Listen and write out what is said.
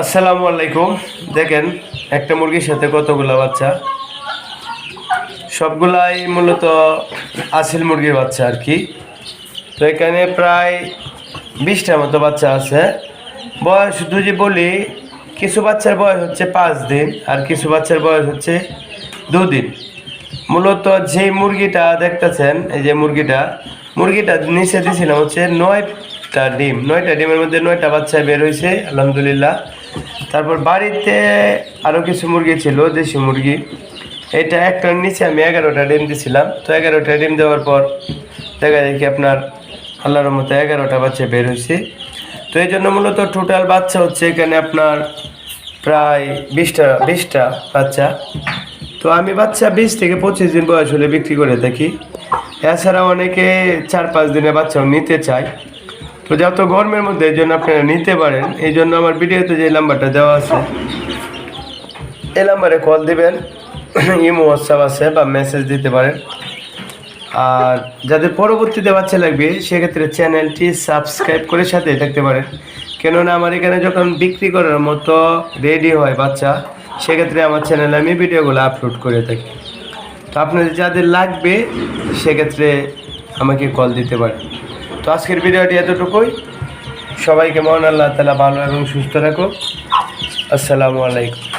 আসসালামু আলাইকুম। দেখেন একটা মুরগির সাথে কতগুলো বাচ্চা, সবগুলাই মূলত আসিল মুরগির বাচ্চা আর কি। তো এখানে প্রায় 20টার মতো বাচ্চা আছে। বয়স যদি বলি, কিছু বাচ্চার বয়স হচ্ছে 5 দিন আর কিছু বাচ্চার বয়স হচ্ছে 2 দিন। মূলত যে মুরগিটা দেখতেছেন, এই যে মুরগিটা নিচে দিয়েছিলাম হচ্ছে 9টা ডিম। 9টা ডিমের মধ্যে 9টা বাচ্চা বের হয়েছে আলহামদুলিল্লাহ। তারপর বাড়িতে আরও কিছু মুরগি ছিল, দেশি মুরগি। এটা একটার নিচে আমি 11টা ডিম দিয়েছিলাম। তো 11টা ডিম দেওয়ার পর দেখা দেখি আপনার আল্লাহর মতো 11টা বাচ্চা বের হয়েছে। তো এই জন্য মূলত টোটাল বাচ্চা হচ্ছে এখানে আপনার প্রায় 20টা বাচ্চা। তো আমি বাচ্চা 20 থেকে 25 দিন বয়স হলে বিক্রি করে থাকি। এছাড়া অনেকে 4-5 দিনের বাচ্চাও নিতে চায়। তো যত গরমের মধ্যে এই জন্য আপনারা নিতে পারেন। এই জন্য আমার ভিডিওতে যে নাম্বারটা দেওয়া আছে, এই নাম্বারে কল দিবেন, ইমো হোয়াটসঅ্যাপ আছে, বা মেসেজ দিতে পারেন। আর যাদের পরবর্তীতে বাচ্চা লাগবে সেক্ষেত্রে চ্যানেলটি সাবস্ক্রাইব করে সাথে থাকতে পারেন। কেননা আমার এখানে যখন বিক্রি করার মতো রেডি হয় বাচ্চা, সেক্ষেত্রে আমার চ্যানেলে আমি ভিডিওগুলো আপলোড করে থাকি। তো আপনাদের যাদের লাগবে সেক্ষেত্রে আমাকে কল দিতে পারেন। তো আজকের ভিডিওটি এতটুকুই। সবাইকে মহান আল্লাহ তাআলা ভালো এবং সুস্থ রাখুন। আসসালামু আলাইকুম।